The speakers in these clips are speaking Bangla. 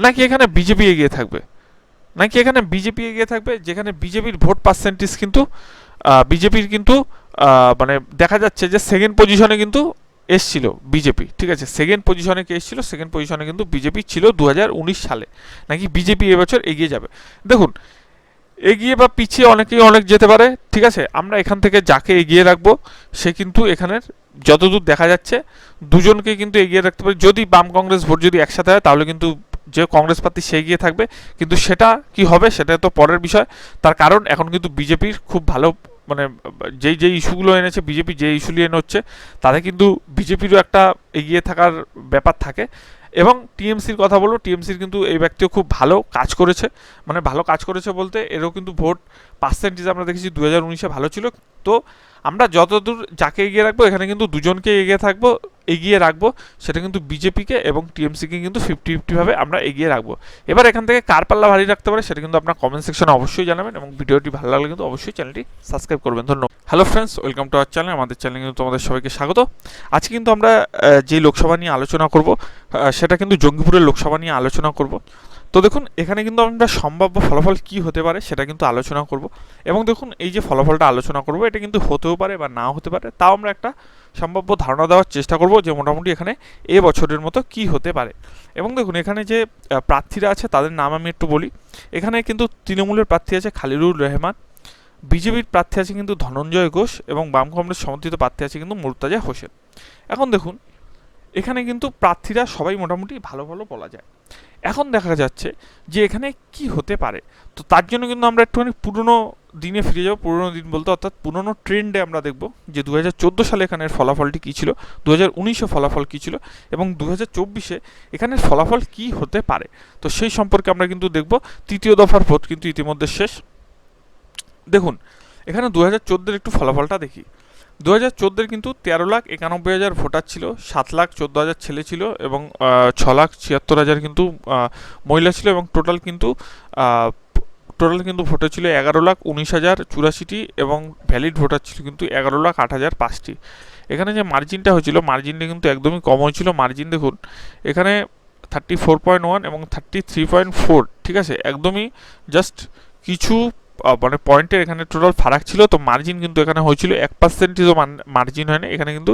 নাকি এখানে বিজেপি এগিয়ে থাকবে, নাকি এখানে বিজেপি এগিয়ে থাকবে, যেখানে বিজেপির ভোট পার্সেন্টেজ কিন্তু বিজেপির কিন্তু মানে দেখা যাচ্ছে যে সেকেন্ড পজিশনে কিন্তু এসছিল বিজেপি, ঠিক আছে, সেকেন্ড পজিশনে কে এসছিল, সেকেন্ড পজিশনে কিন্তু বিজেপি ছিল 2019 সালে। নাকি বিজেপি এবছর এগিয়ে যাবে। দেখুন, এগিয়ে বা পিছিয়ে অনেকেই অনেক যেতে পারে, ঠিক আছে, আমরা এখান থেকে যাকে এগিয়ে রাখবো সে কিন্তু এখানের যতদূর দেখা যাচ্ছে দুজনকে কিন্তু এগিয়ে রাখতে পারে। যদি বাম কংগ্রেস ভোট যদি একসাথে হয় তাহলে কিন্তু যে কংগ্রেস প্রার্থী সে এগিয়ে থাকবে, কিন্তু সেটা কি হবে সেটা তো পরের বিষয়। তার কারণ এখন কিন্তু বিজেপির খুব ভালো মানে যেই যেই ইস্যুগুলো এনেছে বিজেপি, যে ইস্যু নিয়ে হচ্ছে তাতে কিন্তু বিজেপিরও একটা এগিয়ে থাকার ব্যাপার থাকে। এবং টিএমসির কথা বলবো, টিএমসির কিন্তু এই ব্যক্তিও খুব ভালো কাজ করেছে, মানে ভালো কাজ করেছে বলতে এরও কিন্তু ভোট পার্সেন্টেজ আমরা দেখেছি 2019-এ ভালো ছিল। তো আমরা যতদূর যাকে এগিয়ে রাখবো এখানে কিন্তু দুজনকে এগিয়ে রাখবো, সেটা কিন্তু বিজেপিকে এবং টিএমসিকে কিন্তু 50-50ভাবে আমরা এগিয়ে রাখবো। এবার এখান থেকে কার পাল্লা ভারী রাখতে পারে সেটা কিন্তু আপনার কমেন্ট সেকশনে অবশ্যই জানাবেন, এবং ভিডিওটি ভালো লাগলে কিন্তু অবশ্যই চ্যানেলটি সাবস্ক্রাইব করবেন। ধন্যবাদ। Hello friends, welcome to our channel. আমাদের চ্যানেলে কিন্তু তোমাদের সবাইকে স্বাগত। আজকে কিন্তু আমরা যে লোকসভা নিয়ে আলোচনা করব সেটা কিন্তু জঙ্গিপুরের লোকসভা নিয়ে আলোচনা করব। তো দেখুন, এখানে কিন্তু আমরা সম্ভাব্য ফলাফল কি হতে পারে সেটা কিন্তু আলোচনা করব। এবং দেখুন, এই যে ফলাফলটা আলোচনা করব এটা কিন্তু হতেও পারে বা নাও হতে পারে, তাও আমরা একটা সম্ভাব্য ধারণা দেওয়ার চেষ্টা করব যে মোটামুটি এখানে এ বছরের মতো কি হতে পারে। এবং দেখুন, এখানে যে প্রার্থীরা আছে তাদের নাম আমি একটু বলি। এখানে কিন্তু তৃণমূলের প্রার্থী আছে খালিলুর রহমান, বিজেপির প্রার্থী আছে কিন্তু ধনঞ্জয় ঘোষ, এবং বাম কংগ্রেস সমর্থিত প্রার্থী আছে কিন্তু মুর্তাজা হোসেন। এখন দেখুন, এখানে কিন্তু প্রার্থীরা সবাই মোটামুটি ভালো ভালো বলা যায়। এখন দেখা যাচ্ছে যে এখানে কি হতে পারে। তো তার জন্য কিন্তু আমরা একটুখানি পুরনো দিনে ফিরে যাব, পুরনো দিন বলতে অর্থাৎ পুরনো ট্রেন্ডে আমরা দেখব যে 2014 সালে এখানের ফলাফলটি কী ছিল, 2019-এ ফলাফল কী ছিল, এবং 2024-এ এখানের ফলাফল কি হতে পারে। তো সেই সম্পর্কে আমরা কিন্তু দেখব। তৃতীয় দফার ভোট কিন্তু ইতিমধ্যে শেষ। দেখুন, এখানে 2014-এর একটু ফলাফলটা দেখি। 2014-এর কিন্তু 13,91,000 ভোটার ছিল, 7,14,000 ছেলে ছিল, এবং 6,76,000 কিন্তু মহিলা ছিল, এবং টোটাল কিন্তু ভোটার ছিল 11,19,084টি, এবং ভ্যালিড ভোটার ছিল কিন্তু 11,08,005টি। এখানে যে মার্জিনটা হয়েছিল, মার্জিনটা কিন্তু একদমই কম হয়েছিল। মার্জিন দেখুন, এখানে 34.1 এবং 33.4, ঠিক আছে, একদমই জাস্ট কিছু মানে পয়েন্টের এখানে টোটাল ফারাক ছিল। তো মার্জিন কিন্তু এখানে হয়েছিল 1%ও মার্জিন হয় না, এখানে কিন্তু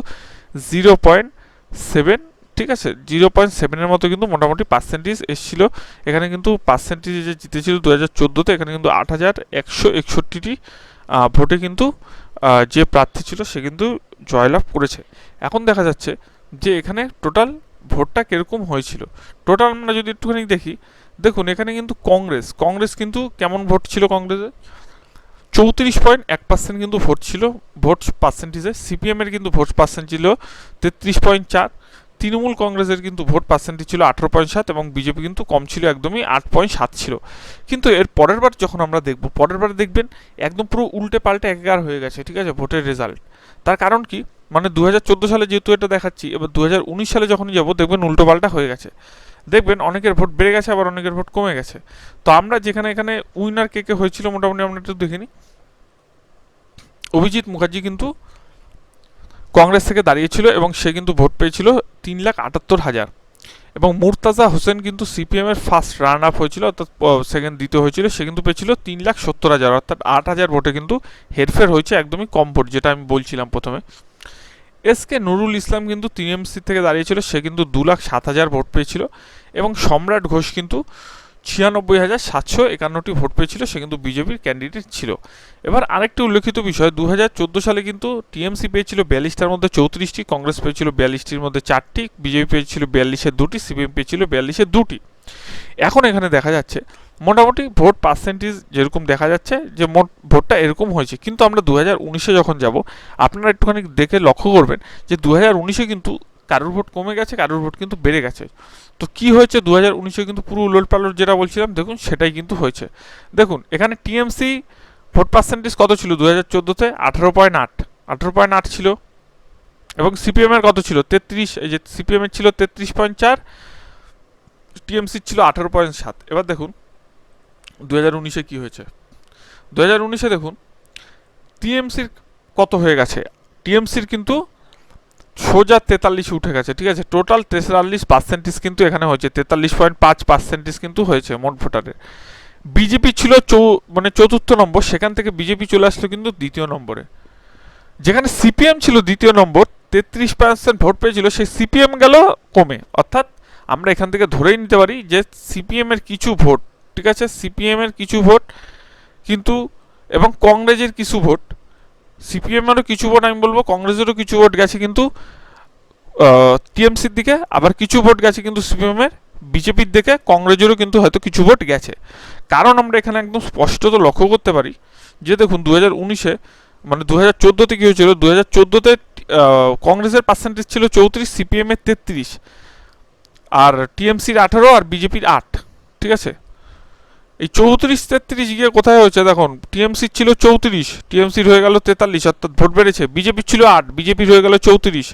0.7, ঠিক আছে, 0.7-এর মতো কিন্তু মোটামুটি পার্সেন্টেজ এসেছিল। এখানে কিন্তু পার্সেন্টেজ যে জিতেছিল 2014-তে, এখানে কিন্তু 8,161টি ভোটে কিন্তু যে প্রার্থী ছিল সে কিন্তু জয়লাভ করেছে। এখন দেখা যাচ্ছে যে এখানে টোটাল ভোটটা কীরকম হয়েছিল। টোটাল আমরা যদি একটুখানি দেখি, দেখুন এখানে কিন্তু কংগ্রেস কিন্তু কেমন ভোট ছিল কংগ্রেসে, 34.1% কিন্তু ভোট ছিল ভোট পার্সেন্টেজে। সিপিএমের কিন্তু ভোট পার্সেন্ট ছিল 33.4, তৃণমূল কংগ্রেসের কিন্তু ভোট পার্সেন্টেজ ছিল 18.7, এবং বিজেপি কিন্তু কম ছিল, একদমই 8.7 ছিল। কিন্তু এর পরের বার যখন আমরা দেখব, পরের বার দেখবেন একদম পুরো উল্টে পাল্টে একাকার হয়ে গেছে, ঠিক আছে, ভোটের রেজাল্ট। তার কারণ কি, মানে 2014 সালে যেহেতু এটা দেখাচ্ছি, এবার 2019 সালে যখনই যাবো দেখবেন উল্টো পাল্টা হয়ে গেছে। দেখবেন অনেকের ভোট বেড়ে গেছে, আবার অনেকের ভোট কমে গেছে। তো আমরা যেখানে এখানে উইনার কে কে হয়েছিল মোটামুটি আমরা একটু দেখে নিই। অভিজিৎ মুখার্জি কিন্তু কংগ্রেস থেকে দাঁড়িয়েছিল, এবং সে কিন্তু ভোট পেয়েছিল 3,78,000, এবং মুর্তাজা হোসেন কিন্তু সিপিএমের ফার্স্ট রান আপ হয়েছিল, অর্থাৎ সেকেন্ড দ্বিতীয় হয়েছিল, সে কিন্তু পেয়েছিল 3,70,000, অর্থাৎ 8,000 ভোটে কিন্তু হেরফের হয়েছে, একদমই কম ভোট, যেটা আমি বলছিলাম প্রথমে। এসকে নুরুল ইসলাম কিন্তু টিএমসি থেকে দাঁড়িয়েছিল, সে কিন্তু 2,07,000 ভোট পেয়েছিল, এবং সম্রাট ঘোষ কিন্তু 96,751টি ভোট পেয়েছিল, সে কিন্তু বিজেপির ক্যান্ডিডেট ছিল। এবার আরেকটি উল্লেখিত বিষয়, 2014 সালে কিন্তু টিএমসি পেয়েছিল 42টার মধ্যে 34টি, কংগ্রেস পেয়েছিল 42টির মধ্যে 4টি, বিজেপি পেয়েছিল 42-এর 2টি, সিপিএম পেয়েছিল 42-এর 2টি। এখন এখানে দেখা যাচ্ছে মোটামুটি ভোট পার্সেন্টেজ যেরকম দেখা যাচ্ছে যে মোট ভোটটা এরকম হয়েছে, কিন্তু আমরা 2019-এ যখন যাব আপনারা একটুখানি দেখে লক্ষ্য করবেন যে 2019-এ কিন্তু কারোর ভোট কমে গেছে, কারোর ভোট কিন্তু বেড়ে গেছে। তো কি হয়েছে 2019-এ কিন্তু পুরো উলট পালট যেটা বলছিলাম দেখুন সেটাই কিন্তু হয়েছে। দেখুন এখানে টিএমসি ভোট পার্সেন্টেজ কত ছিল 2014-তে, 18.8 ছিল, এবং সিপিএম এর কত ছিল 33, এই যে সিপিএম এর ছিল 33.4, টিএমসি ছিল 18.7। এবার দেখুন 2019-এ কি হয়েছে। 2019-এ দেখুন টিএমসির কত হয়ে গেছে, টিএমসির কিন্তু সোজা 43 উঠে গেছে, ঠিক আছে। টোটাল 43% কিন্তু এখানে হয়েছে, 43.5% কিন্তু হয়েছে মোট ভোটারের। বিজেপি ছিল মানে চতুর্থ নম্বর, সেখান থেকে বিজেপি চলে আসলো কিন্তু দ্বিতীয় নম্বরে। যেখানে সিপিএম ছিল দ্বিতীয় নম্বর, 33% ভোট পেয়েছিল, সেই সিপিএম গেল কমে। অর্থাৎ আমরা এখান থেকে ধরেই নিতে পারি যে সিপিএম এর কিছু ভোট, ঠিক আছে, সিপিএম এর কিছু ভোট কিন্তু, এবং কংগ্রেসের কিছু ভোট, সিপিএম এরও কিছু ভোট আমি বলবো, কংগ্রেসেরও কিছু ভোট গেছে কিন্তু টিএমসির দিকে, আবার কিছু ভোট গেছে কিন্তু সিপিএম এর বিজেপির দিকে, কংগ্রেসেরও কিন্তু হয়তো কিছু ভোট গেছে। কারণ আমরা এখানে একদম স্পষ্টত লক্ষ্য করতে পারি যে দেখুন 2019-এ মানে 2014-তে কি হয়েছিল, 2014-তে কংগ্রেসের পার্সেন্টেজ ছিল 34, সিপিএম এর 33, আর টিএমসির 18 আর বিজেপির 8, ঠিক আছে। এই 34-33 গিয়ে কোথায় হয়েছে দেখুন, টিএমসির ছিল 34, টিএমসির হয়ে গেল 43, অর্থাৎ ভোট বেড়েছে। বিজেপির ছিল 8, বিজেপির হয়ে গেল 34,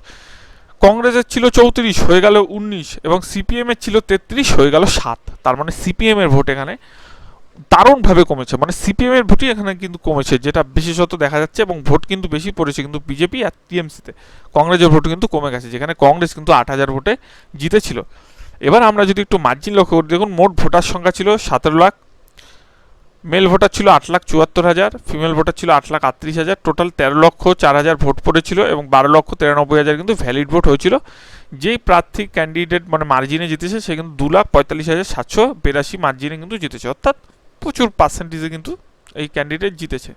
কংগ্রেসের ছিল 34 হয়ে গেল 19, এবং সিপিএম এর ছিল 33 হয়ে গেল 7। তার মানে সিপিএম এর ভোট এখানে দারুণভাবে কমেছে, মানে সিপিএম এর ভোটই এখানে কিন্তু কমেছে, যেটা বিশেষত দেখা যাচ্ছে, এবং ভোট কিন্তু বেশি পড়েছে কিন্তু বিজেপি আর টিএমসিতে। কংগ্রেসের ভোট কিন্তু কমে গেছে, যেখানে কংগ্রেস কিন্তু 8,000 ভোটে জিতেছিল। এবার আমরা যদি একটু মার্জিন লক্ষ্য করি, দেখুন মোট ভোটার সংখ্যা ছিল 17 লাখ, মেল ভোটার ছিল 8,74,000, ফিমেল ভোটার ছিল 8,38,000, টোটাল 13,04,000 ভোট পড়েছিল, এবং 12,93,000 কিন্তু ভ্যালিড ভোট হয়েছিল। যেই প্রার্থী ক্যান্ডিডেট মানে মার্জিনে জিতেছে সে কিন্তু 2,45,782 মার্জিনে কিন্তু জিতেছে, অর্থাৎ প্রচুর পার্সেন্টেজে কিন্তু এই ক্যান্ডিডেট জিতেছে।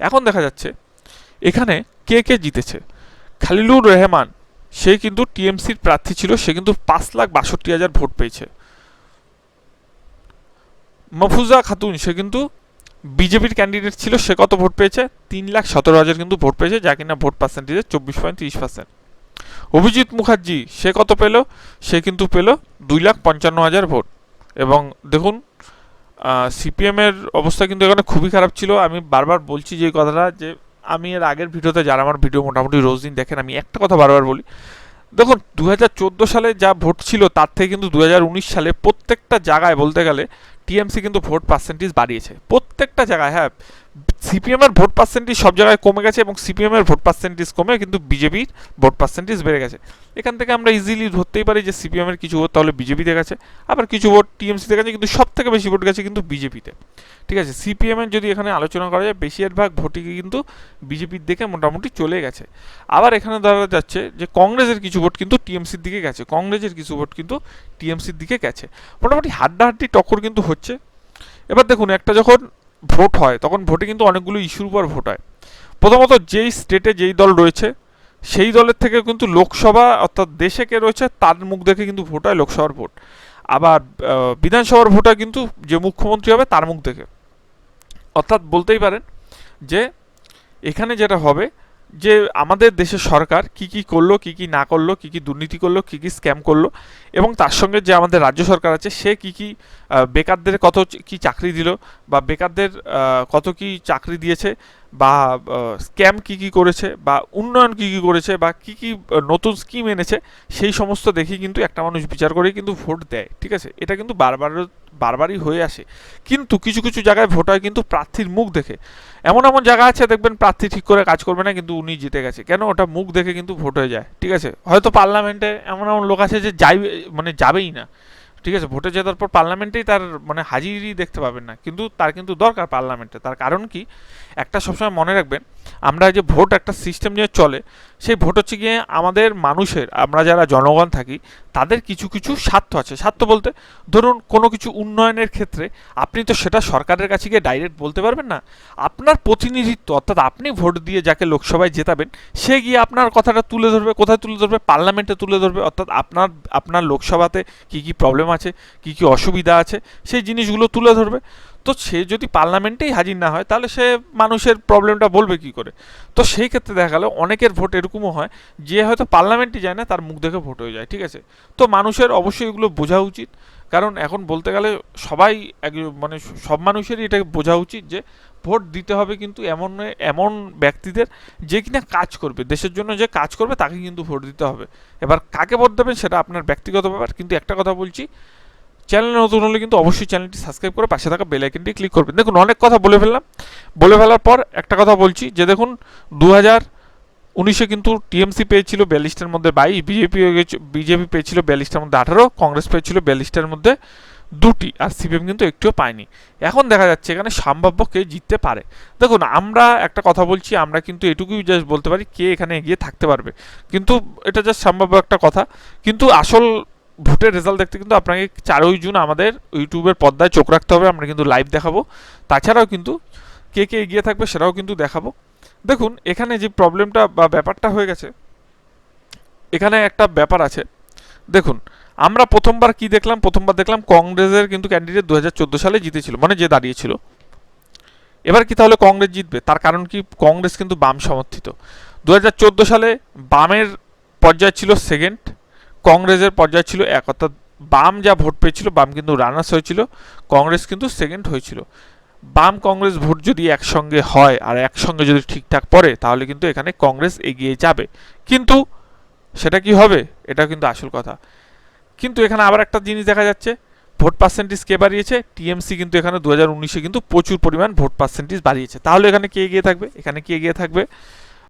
এখন দেখা যাচ্ছে এখানে কে কে জিতেছে। খালিলুর রহমান, সে কিন্তু টিএমসির প্রার্থী ছিল, সে কিন্তু 5,62,000 ভোট পেয়েছে। মফুজা খাতুন, সে কিন্তু বিজেপির ক্যান্ডিডেট ছিল, সে কত ভোট পেয়েছে, 3,17,000 কিন্তু ভোট পেয়েছে, যা কিনা ভোট পার্সেন্টেজে 24.30%। অভিজিৎ মুখার্জি, সে কত পেল, সে কিন্তু পেল 2,55,000 ভোট। এবং দেখুন সিপিএম এর অবস্থা কিন্তু এখানে খুবই খারাপ ছিল। আমি বারবার বলছি যে কথাটা, যে আমি এর আগের ভিডিওতে, যারা আমার ভিডিও মোটামুটি রোজ দিন দেখেন, আমি একটা কথা বারবার বলি, দেখুন 2014 সালে যা ভোট ছিল তার থেকে কিন্তু 2019 সালে প্রত্যেকটা জায়গায় বলতে গেলে টিএমসি কিন্তু ভোট পার্সেন্টেজ বাড়িয়েছে, প্রত্যেকটা জায়গায়। হ্যাঁ, সিপিএম এর ভোট পার্সেন্টেজ সব জায়গায় কমে গেছে, এবং সিপিএম এর ভোট পার্সেন্টেজ কমে কিন্তু বিজেপির ভোট পার্সেন্টেজ বেড়ে গেছে। এখান থেকে আমরা ইজিলি ধরতেই পারি যে সিপিএম এর কিছু ভোট তাহলে বিজেপিতে গেছে, আবার কিছু ভোট টিএমসিতে গেছে, কিন্তু সব থেকে বেশি ভোট গেছে কিন্তু বিজেপিতে, ঠিক আছে। সিপিএম এর যদি এখানে আলোচনা করা যায়, বেশিরভাগ ভোটই কিন্তু বিজেপির দিকে মোটামুটি চলে গেছে। আবার এখানে ধরা যাচ্ছে যে কংগ্রেসের কিছু ভোট কিন্তু টিএমসির দিকে গেছে, কংগ্রেসের কিছু ভোট কিন্তু টিএমসির দিকে গেছে। মোটামুটি হাড্ডাহাড্ডি টক্কর কিন্তু হচ্ছে। এবার দেখুন, একটা যখন ভোট হয় তখন ভোটে কিন্তু অনেকগুলো ইস্যুর উপর ভোট হয়। প্রথমত যেই স্টেটে যেই দল রয়েছে সেই দলের থেকে কিন্তু লোকসভা, অর্থাৎ দেশে কে রয়েছে তার মুখ দেখে কিন্তু ভোট হয়, লোকসভার ভোট। আবার বিধানসভার ভোট হয় কিন্তু যে মুখ্যমন্ত্রী হবে তার মুখ দেখে। অর্থাৎ বলতেই পারেন যে এখানে যেটা হবে যে আমাদের দেশের সরকার কি কি করলো, কি কি না করলো, কি কি দুর্নীতি করলো, কি কি স্ক্যাম করলো, এবং তার সঙ্গে যে আমাদের রাজ্য সরকার আছে সে কি কি বেকারদের কত কি চাকরি দিল, বা বেকারদের কত কি চাকরি দিয়েছে, বা স্ক্যাম কি কি করেছে, বা উন্নয়ন কি কি করেছে, বা কি কি নতুন স্কিম এনেছে, সেই সমস্ত দেখি কিন্তু একটা মানুষ বিচার করেই কিন্তু ভোট দেয়, ঠিক আছে। এটা কিন্তু বারবারই হয়ে আসে। কিন্তু কিছু কিছু জায়গায় ভোট হয় কিন্তু প্রার্থীর মুখ দেখে। এমন এমন জায়গা আছে দেখবেন প্রার্থী ঠিক করে কাজ করবে না, কিন্তু উনি জিতে গেছে, কেন, ওটা মুখ দেখে কিন্তু ভোট হয়ে যায়, ঠিক আছে। হয়তো পার্লামেন্টে এমন এমন লোক আছে যে মানে যাবেই না, ঠিক আছে, ভোটে জেতার পর পার্লামেন্টেই তার মানে হাজিরি দেখতে পাবেন না, কিন্তু তার কিন্তু দরকার পার্লামেন্টে। তার কারণ কি, একটা সবসময় মনে রাখবেন, আমরা যে ভোট একটা সিস্টেম নিয়ে চলে, সেই ভোট হচ্ছে গিয়ে আমাদের মানুষের, আমরা যারা জনগণ থাকি তাদের কিছু কিছু স্বার্থ আছে। স্বার্থ বলতে ধরুন কোনো কিছু উন্নয়নের ক্ষেত্রে আপনি তো সেটা সরকারের কাছে গিয়ে ডাইরেক্ট বলতে পারবেন না। আপনার প্রতিনিধিত্ব, অর্থাৎ আপনি ভোট দিয়ে যাকে লোকসভায় জেতাবেন, সে গিয়ে আপনার কথাটা তুলে ধরবে। কোথায় তুলে ধরবে? পার্লামেন্টে তুলে ধরবে। অর্থাৎ আপনার লোকসভাতে কী কী প্রবলেম আছে, কী কী অসুবিধা আছে, সেই জিনিসগুলো তুলে ধরবে। তো সে যদি পার্লামেন্টেই হাজির না হয় তাহলে সে মানুষের প্রবলেমটা বলবে কি করে? তো সেই ক্ষেত্রে দেখা গেল অনেকের ভোট এরকমও হয় যে হয়তো পার্লামেন্টে যায় না, তার মুখ দেখে ভোট হয়ে যায়, ঠিক আছে। তো মানুষের অবশ্যই এগুলো বোঝা উচিত, কারণ এখন বলতে গেলে সবাই মানে সব মানুষেরই এটা বোঝা উচিত যে ভোট দিতে হবে কিন্তু এমন এমন ব্যক্তিদের যে কিনা কাজ করবে, দেশের জন্য যে কাজ করবে তাকে কিন্তু ভোট দিতে হবে। এবার কাকে ভোট দেবেন সেটা আপনার ব্যক্তিগত ব্যাপার, কিন্তু একটা কথা বলছি, চ্যানেলে নতুন হলে কিন্তু অবশ্যই চ্যানেলটি সাবস্ক্রাইব করে পাশে থাকা বেল আইকনটি ক্লিক করবেন। দেখুন অনেক কথা বলে ফেলার পর একটা কথা বলছি যে দেখুন 19-এ কিন্তু টিএমসি পেয়েছিল 42টার মধ্যে 22, বিজেপি পেয়েছিল 42টার মধ্যে 18, কংগ্রেস পেয়েছিল 42টার মধ্যে 2টি, আর সিপিএম কিন্তু একটুও পায়নি। এখন দেখা যাচ্ছে এখানে সম্ভাব্য কে জিততে পারে। দেখুন, আমরা একটা কথা বলছি, আমরা কিন্তু এটুকুই জাস্ট বলতে পারি কে এখানে এগিয়ে থাকতে পারবে, কিন্তু এটা জাস্ট সম্ভাব্য একটা কথা। কিন্তু আসল ভোটের রেজাল্ট দেখতে কিন্তু আপনাকে 4ই জুন আমাদের ইউটিউবের পর্দায় চোখ রাখতে হবে, আমরা কিন্তু লাইভ দেখাবো। তাছাড়াও কিন্তু কে কে এগিয়ে থাকবে সেটাও কিন্তু দেখাবো। দেখুন, এখানে যে প্রবলেমটা বা ব্যাপারটা হয়ে গেছে, এখানে একটা ব্যাপার আছে। দেখুন, আমরা প্রথমবার কি দেখলাম, প্রথমবার দেখলাম কংগ্রেসের কিন্তু ক্যান্ডিডেট 2014 সালে জিতেছিল, মানে যে দাঁড়িয়েছিল। এবার কি তাহলে কংগ্রেস জিতবে? তার কারণ কি, কংগ্রেস কিন্তু বাম সমর্থিত। 2014 সালে বামের পর্যায়ে ছিল সেকেন্ড, কংগ্রেসের পর্যায়ে ছিল এক, অর্থাৎ বাম যা ভোট পেয়েছিল, বাম কিন্তু রানার্স হয়েছিল, কংগ্রেস কিন্তু সেকেন্ড হয়েছিল। বাম কংগ্রেস ভোট যদি একসঙ্গে হয় আর একসঙ্গে যদি ঠিকঠাক পড়ে, তাহলে কিন্তু এখানে কংগ্রেস এগিয়ে যাবে। কিন্তু সেটা কি হবে, এটা কিন্তু আসল কথা। কিন্তু এখানে আবার একটা জিনিস দেখা যাচ্ছে, ভোট পার্সেন্টেজ কে বাড়িয়েছে? টিএমসি কিন্তু এখানে 2019-এ কিন্তু প্রচুর পরিমাণ ভোট পার্সেন্টেজ বাড়িয়েছে। তাহলে এখানে কে এগিয়ে থাকবে? এখানে কে এগিয়ে থাকবে?